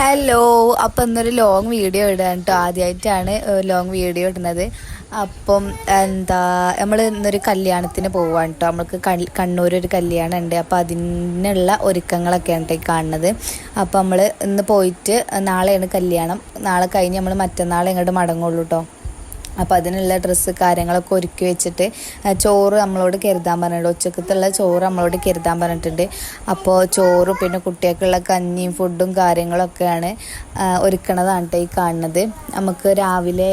Hello. അപ്പം ഇന്നൊരു long video ഇടാൻ കേട്ടോ. ആദ്യമായിട്ടാണ് ലോങ് വീഡിയോ ഇടുന്നത്. അപ്പം നമ്മൾ ഇന്നൊരു കല്യാണത്തിന് പോവാണ് കേട്ടോ. നമ്മൾക്ക് കണ്ണൂർ ഒരു കല്യാണം ഉണ്ട്. അപ്പം അതിനുള്ള ഒരുക്കങ്ങളൊക്കെയാണ് കേട്ടോ ഈ കാണുന്നത്. അപ്പം നമ്മൾ ഇന്ന് പോയിട്ട് നാളെയാണ് കല്യാണം. നാളെ കഴിഞ്ഞ് നമ്മൾ മറ്റന്നാളെ ഇങ്ങോട്ട് മടങ്ങുള്ളൂ കേട്ടോ. അപ്പോൾ അതിനുള്ള ഡ്രസ്സ് കാര്യങ്ങളൊക്കെ ഒരുക്കി വെച്ചിട്ട് ചോറ് നമ്മളോട് കരുതാൻ പറഞ്ഞിട്ടുണ്ട്. ഉച്ചക്കത്തുള്ള ചോറ് നമ്മളോട് കരുതാൻ പറഞ്ഞിട്ടുണ്ട്. അപ്പോൾ ചോറും പിന്നെ കുട്ടികൾക്കുള്ള കഞ്ഞിയും ഫുഡും കാര്യങ്ങളൊക്കെയാണ് ഒരുക്കണതാണ് കേട്ടോ ഈ കാണുന്നത്. നമുക്ക് രാവിലെ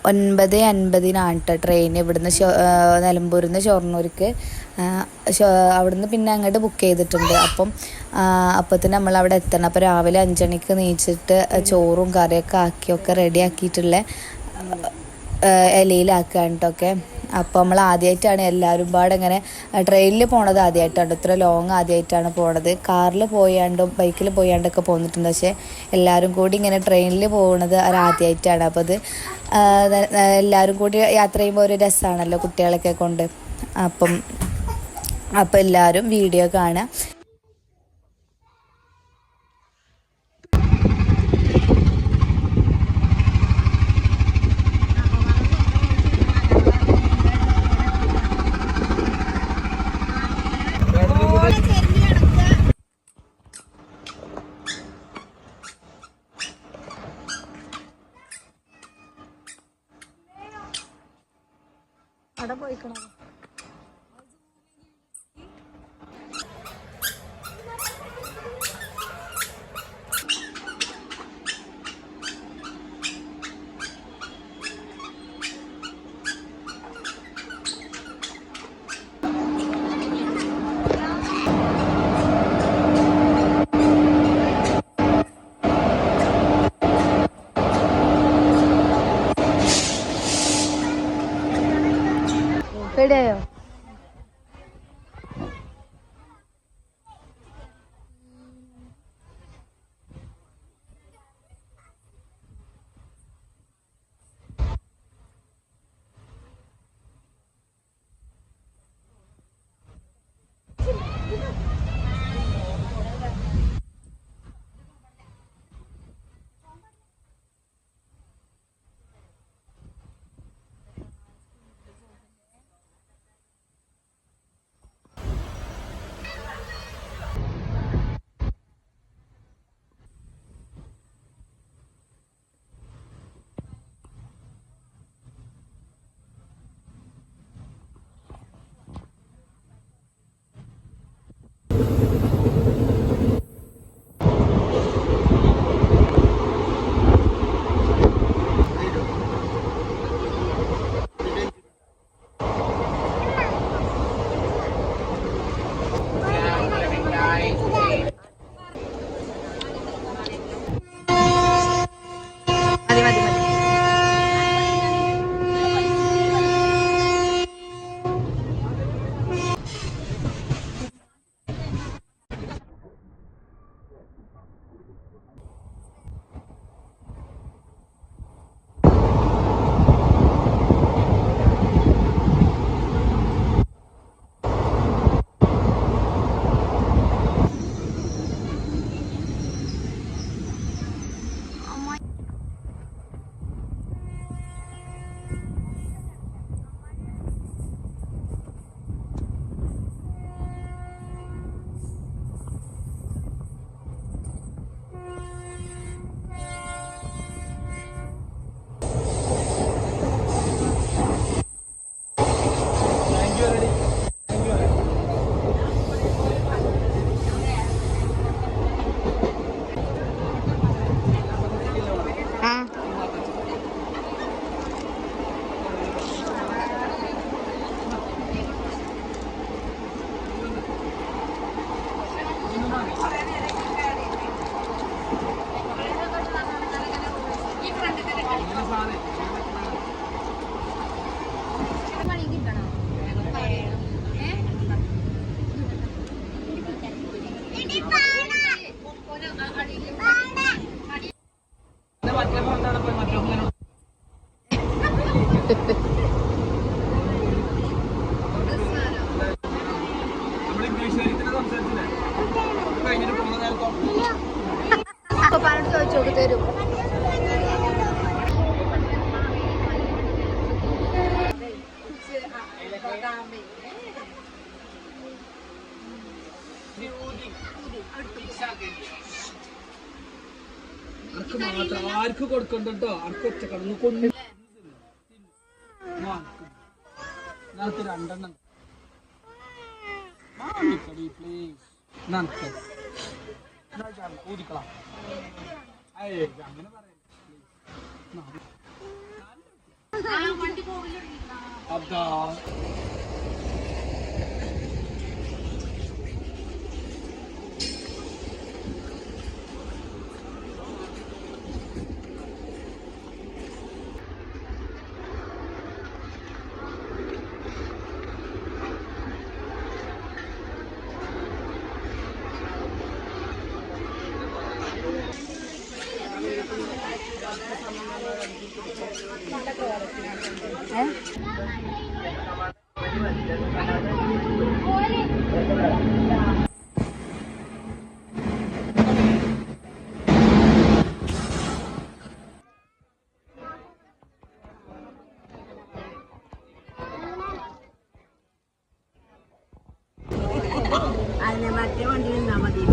9:50 കേട്ടോ ട്രെയിൻ ഇവിടുന്ന് നിലമ്പൂരിൽ നിന്ന് ഷൊർണൂർക്ക്. അവിടുന്ന് പിന്നെ അങ്ങോട്ട് ബുക്ക് ചെയ്തിട്ടുണ്ട്. അപ്പത്തിന് നമ്മളവിടെ എത്തണം. അപ്പോൾ രാവിലെ 5 മണിക്ക് നീച്ചിട്ട് ചോറും കറിയൊക്കെ ആക്കിയൊക്കെ റെഡി ആക്കിയിട്ടുള്ള ഇലയിലാക്കുകയാണ് കേട്ടോ. അപ്പോൾ നമ്മൾ ആദ്യമായിട്ടാണ് എല്ലാവരും പാടെ ഇങ്ങനെ ട്രെയിനിൽ പോണത് ആദ്യമായിട്ടാണ്. ഇത്ര ലോങ് ആദ്യമായിട്ടാണ് പോണത്. കാറിൽ പോയാണ്ടും ബൈക്കിൽ പോയാണ്ടൊക്കെ പോന്നിട്ടുണ്ട്. പക്ഷേ എല്ലാവരും കൂടി ഇങ്ങനെ ട്രെയിനിൽ പോകുന്നത് ആദ്യമായിട്ടാണ്. അപ്പോൾ അത് എല്ലാവരും കൂടി യാത്ര ചെയ്യുമ്പോൾ ഒരു രസമാണല്ലോ കുട്ടികളൊക്കെ കൊണ്ട്. അപ്പം എല്ലാവരും വീഡിയോ കാണുക. അവിടെ പോയിക്കണോ? എവിടെ ചോക്ക് തരും. ആർക്ക് കൊടുക്കണ്ടോ ആർക്ക് ഒറ്റ കടന്ന് കൊണ്ട് രണ്ടെണ്ണം ഊതിക്കളാം അങ്ങനെ പറയാം അതാ മറ്റേ വണ്ടി നിന്നാ മതി.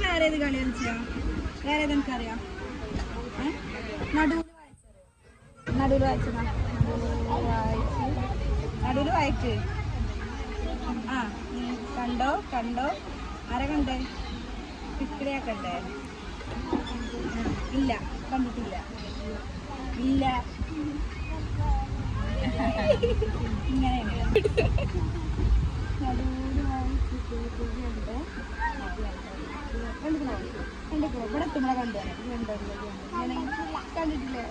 വേറെ ഏത് കളി കളിച്ചാ? വേറെ ഏത് എനിക്കറിയാം. നടുവിൽ വായിച്ച് ആ കണ്ടോ കണ്ടോ ആരെ കണ്ടേ? പിക്കിളിയാക്കണ്ടേ? ഇല്ല, കണ്ടിട്ടില്ല. ഇല്ല, ഇങ്ങനെയാണ്. കണ്ടിട്ടില്ല, ഇവിടെ എത്തുമ്പോഴെ കണ്ടിട്ടില്ലേ?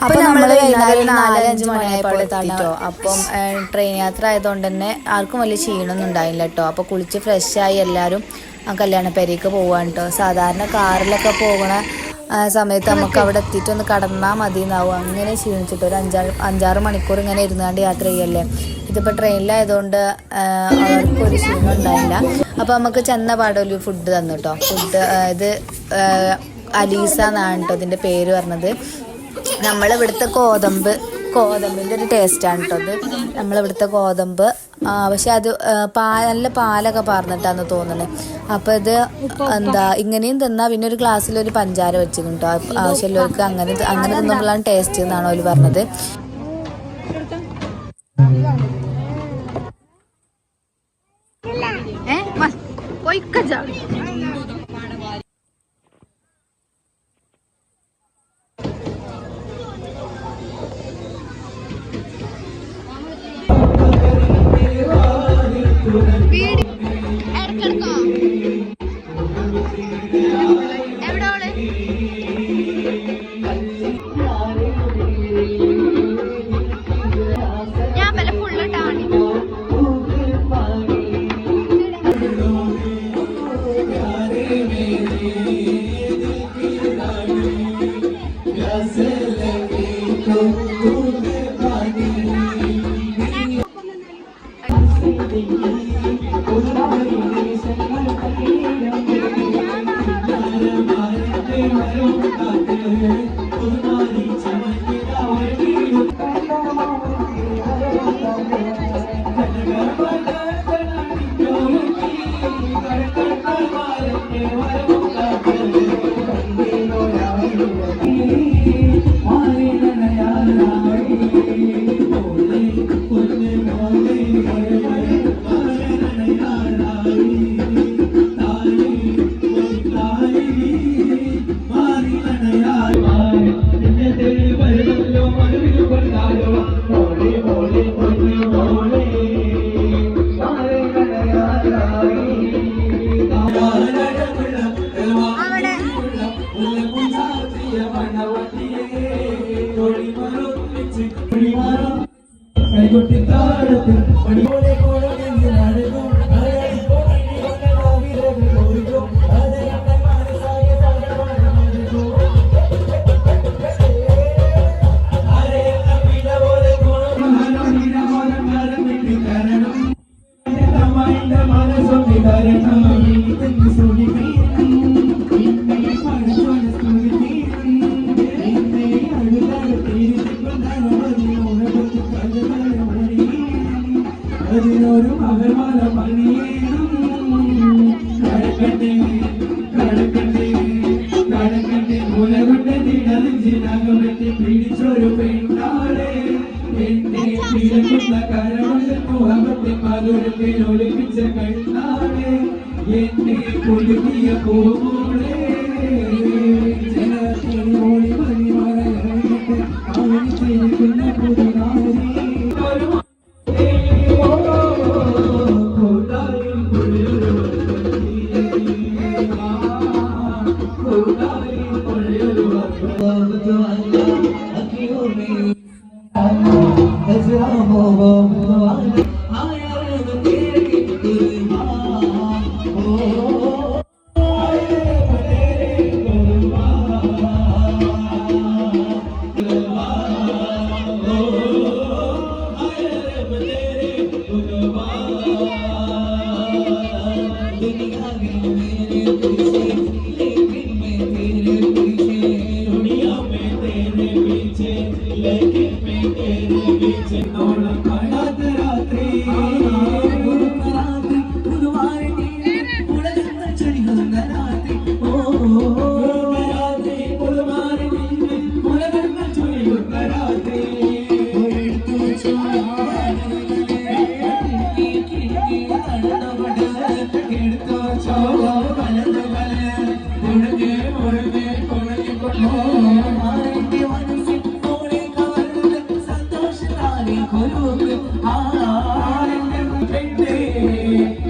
അപ്പൊ നമ്മള് വൈകുന്നേരം 4-5 മണിയായപ്പോൾ എത്തിട്ടോ. അപ്പം ട്രെയിൻ യാത്ര ആയതുകൊണ്ട് തന്നെ ആർക്കും വലിയ ക്ഷീണമൊന്നും ഉണ്ടായില്ല കേട്ടോ. അപ്പോൾ കുളിച്ച് ഫ്രഷായി എല്ലാവരും കല്യാണപ്പേരേക്ക് പോവാണ് കേട്ടോ. സാധാരണ കാറിലൊക്കെ പോകുന്ന സമയത്ത് നമുക്ക് അവിടെ എത്തിയിട്ടൊന്ന് കടന്നാൽ മതി എന്നാവും. അങ്ങനെ ക്ഷീണിച്ചിട്ട് ഒരു 5-6 മണിക്കൂർ ഇങ്ങനെ ഇരുന്നാണ്ട് യാത്ര ചെയ്യല്ലേ. ഇതിപ്പോൾ ട്രെയിനിലായതുകൊണ്ട് അവർക്കൊരു ക്ഷീണം ഉണ്ടായില്ല. അപ്പോൾ നമുക്ക് ചെന്ന പാടൊരു ഫുഡ് തന്നു കേട്ടോ. ഫുഡ് ഇത് അലീസ എന്നാണ് കേട്ടോ ഇതിൻ്റെ പേര് പറഞ്ഞത്. നമ്മളിവിടുത്തെ ഗോതമ്പിൻ്റെ ഒരു ടേസ്റ്റാണ് കേട്ടോ അത്. നമ്മളിവിടുത്തെ ഗോതമ്പ് പക്ഷെ അത് നല്ല പാലൊക്കെ പറഞ്ഞിട്ടാന്ന് തോന്നുന്നത്. അപ്പോൾ ഇത് ഇങ്ങനെയും തിന്നാൽ പിന്നെ ഒരു ഗ്ലാസ്സിലൊരു പഞ്ചാര വെച്ചിരുന്നു കേട്ടോ. ആവശ്യമുള്ളവർക്ക് അങ്ങനെ തിന്നുമ്പോഴാണ് ടേസ്റ്റ് എന്നാണ് അവർ പറഞ്ഞത്. അതിനൊരു മകർമാല പണിയേണം കടക്കട്ടെ കടക്കട്ടെ കടക്കട്ടെ മുലകൊട്ടെ നിടലിഞ്ചിനകമെത്തി പിടിച്ചൊരു പെണ്ണാളെ എന്നെ പിഴക്കുന്ന കരവന്റെ മുഖത്തെ മധുരത്തിൽ ഒളിപ്പിച്ച കണ്ണാളെ എന്നെ കുടുങ്ങിയ പൂമോളെ ജനത്തിൽ ഓടി മണിമറ ഇറങ്ങിട്ട് അവൻ ചെയ്യുന്ന പുതുനാരി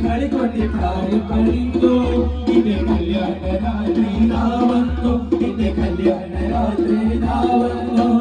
കളിക്കൊട്ടി പ്രായം കഴിഞ്ഞു ഇന്റെ കല്യാണ രാത്രി നാവന്നു ഇന്റെ കല്യാണ രാത്രി നാവന്നു